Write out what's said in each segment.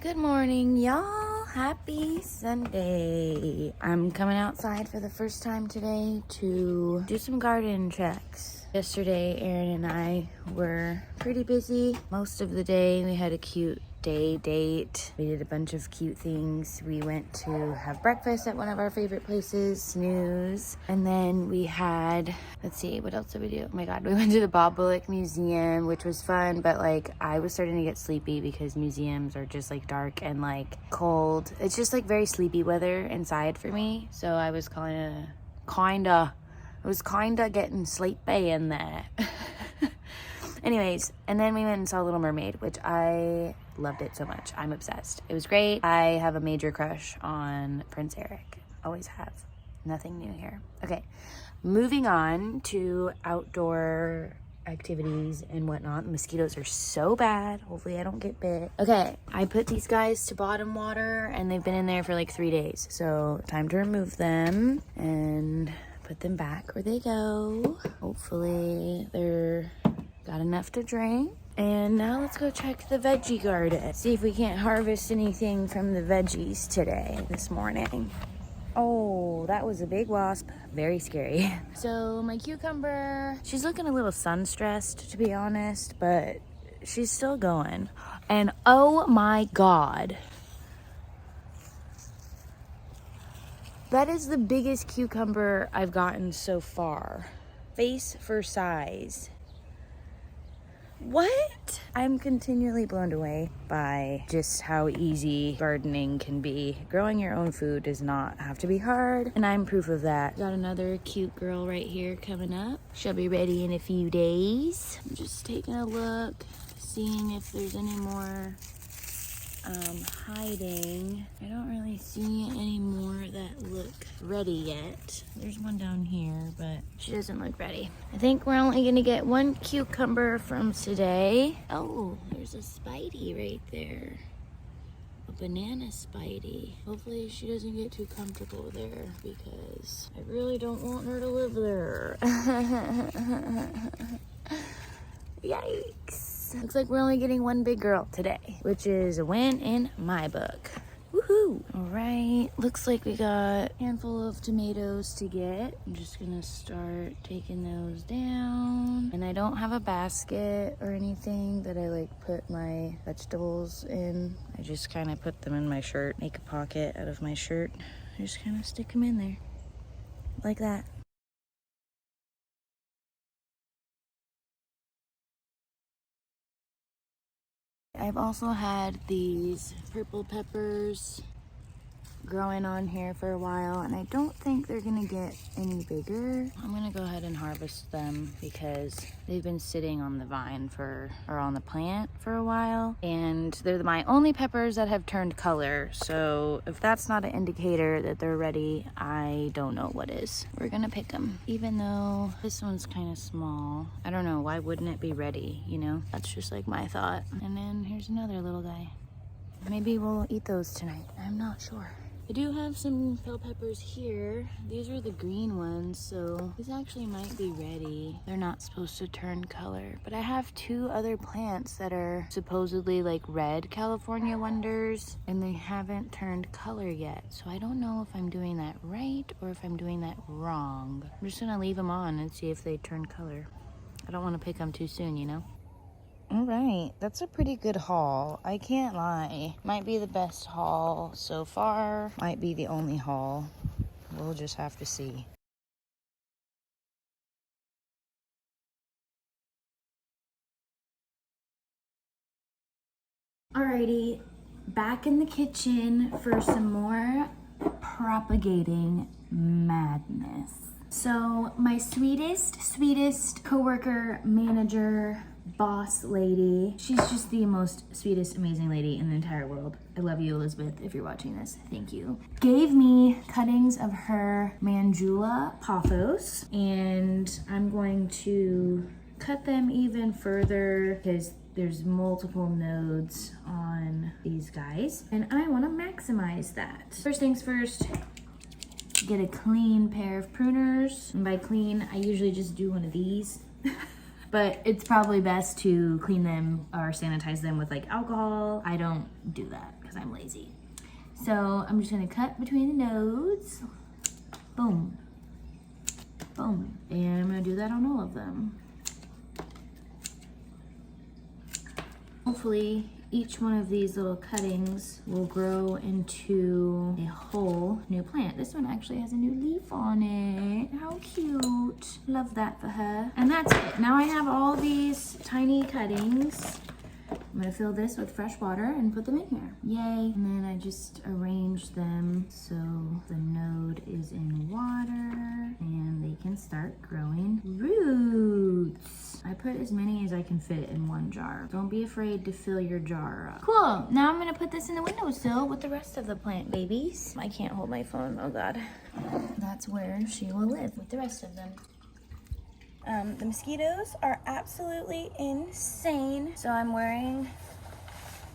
Good morning, y'all. Happy Sunday. I'm coming outside for the first time today to do some garden checks. Yesterday, Aaron and I were pretty busy. Most of the day, we had a cute day date. We did a bunch of cute things. We went to have breakfast at one of our favorite places, Snooze. And then we had, let's see, what else did we do? Oh my God, we went to the Bob Bullock Museum, which was fun, but like I was starting to get sleepy because museums are just like dark and like cold. It's just like very sleepy weather inside for me. So I was kinda getting sleepy in there. Anyways, and then we went and saw Little Mermaid, which I loved it so much. I'm obsessed. It was great. I have a major crush on Prince Eric. Always have. Nothing new here. Okay, moving on to outdoor activities and whatnot. The mosquitoes are so bad. Hopefully I don't get bit. Okay, I put these guys to bottom water and they've been in there for like 3 days. So time to remove them and put them back where they go. Hopefully they're got enough to drink. And now let's go check the veggie garden. See if we can't harvest anything from the veggies this morning. Oh, that was a big wasp. Very scary. So my cucumber, she's looking a little sun-stressed to be honest, but she's still going. And oh my God. That is the biggest cucumber I've gotten so far. Face for size. What? I'm continually blown away by just how easy gardening can be. Growing your own food does not have to be hard, and I'm proof of that. Got another cute girl right here coming up. She'll be ready in a few days. I'm just taking a look, seeing if there's any more hiding. I don't really see any more that look ready yet. There's one down here, but she doesn't look ready. I think we're only gonna get one cucumber from today. Oh, there's a Spidey right there. A banana Spidey. Hopefully she doesn't get too comfortable there because I really don't want her to live there. Yikes. Looks like we're only getting one big girl today, which is a win in my book. Woohoo! All right, looks like we got a handful of tomatoes to get. I'm just gonna start taking those down. And I don't have a basket or anything that I like put my vegetables in. I just kind of put them in my shirt, make a pocket out of my shirt. I just kind of stick them in there like that. I've also had these purple peppers growing on here for a while, and I don't think they're gonna get any bigger. I'm gonna go ahead and harvest them because they've been sitting on the vine or on the plant for a while, and they're my only peppers that have turned color. So if that's not an indicator that they're ready, I don't know what is. We're gonna pick them, even though this one's kind of small. I don't know, why wouldn't it be ready, you know? That's just like my thought. And then here's another little guy. Maybe we'll eat those tonight. I'm not sure. I do have some bell peppers here. These are the green ones, so these actually might be ready. They're not supposed to turn color, but I have 2 other plants that are supposedly like red California wonders, and they haven't turned color yet. So I don't know if I'm doing that right or if I'm doing that wrong. I'm just gonna leave them on and see if they turn color. I don't want to pick them too soon, you know? All right, that's a pretty good haul. I can't lie. Might be the best haul so far. Might be the only haul. We'll just have to see. Alrighty, back in the kitchen for some more propagating madness. So my sweetest coworker, manager, boss lady. She's just the most sweetest, amazing lady in the entire world. I love you, Elizabeth, if you're watching this. Thank you. Gave me cuttings of her Mandula pothos, and I'm going to cut them even further because there's multiple nodes on these guys, and I want to maximize that. First things first, get a clean pair of pruners. And by clean, I usually just do one of these. But it's probably best to clean them or sanitize them with like alcohol. I don't do that because I'm lazy. So I'm just gonna cut between the nodes. Boom. Boom. And I'm gonna do that on all of them. Hopefully each one of these little cuttings will grow into a whole new plant. This one actually has a new leaf on it. How cute. Love that for her. And that's it. Now I have all these tiny cuttings. I'm gonna fill this with fresh water and put them in here. Yay. And then I just arrange them so the node is in water and they can start growing roots. I put as many as I can fit in one jar. Don't be afraid to fill your jar up. Cool. Now I'm gonna put this in the windowsill with the rest of the plant babies. I can't hold my phone, oh God. That's where she will live with the rest of them. The mosquitoes are absolutely insane. So I'm wearing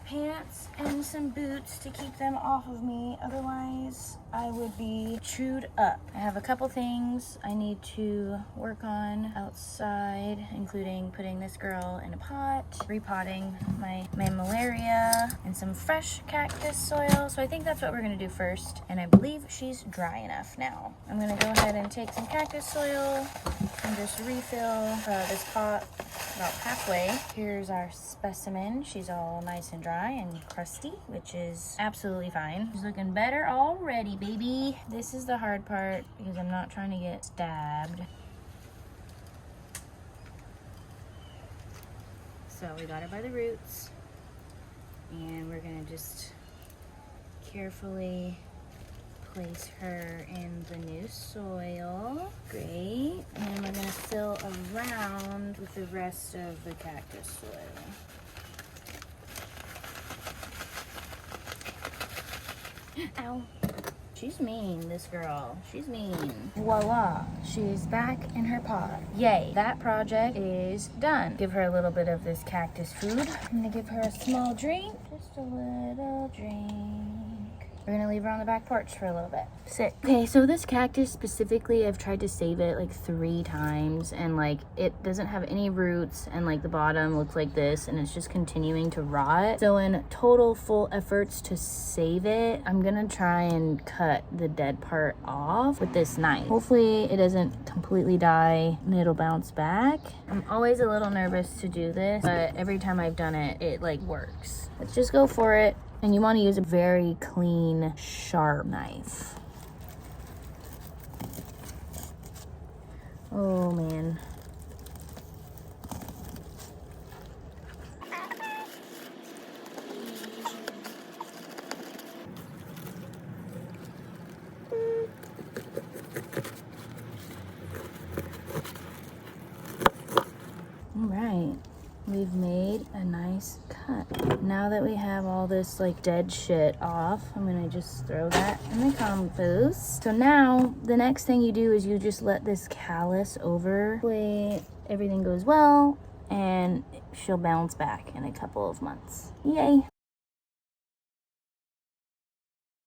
pants and some boots to keep them off of me. Otherwise, I would be chewed up. I have a couple things I need to work on outside, including putting this girl in a pot, repotting my malaria, and some fresh cactus soil. So I think that's what we're gonna do first. And I believe she's dry enough now. I'm gonna go ahead and take some cactus soil and just refill this pot about halfway. Here's our specimen. She's all nice and dry and crusty, which is absolutely fine. She's looking better already, baby. This is the hard part because I'm not trying to get stabbed. So we got her by the roots and we're gonna just carefully place her in the new soil. Great. And we're gonna fill around with the rest of the cactus soil. Ow. She's mean, this girl. She's mean. Voila. She's back in her pot. Yay. That project is done. Give her a little bit of this cactus food. I'm gonna give her a small drink. Just a little drink. We're gonna leave her on the back porch for a little bit. Sit. Okay, so this cactus specifically, I've tried to save it like 3 times and like it doesn't have any roots and like the bottom looks like this and it's just continuing to rot. So in total full efforts to save it, I'm gonna try and cut the dead part off with this knife. Hopefully it doesn't completely die and it'll bounce back. I'm always a little nervous to do this, but every time I've done it, it like works. Let's just go for it. And you want to use a very clean, sharp knife. Oh man. All right. We've made a nice cut. Now that we have all this like dead shit off, I'm gonna just throw that in the compost. So now the next thing you do is you just let this callus over. Hopefully everything goes well and she'll bounce back in a couple of months. Yay.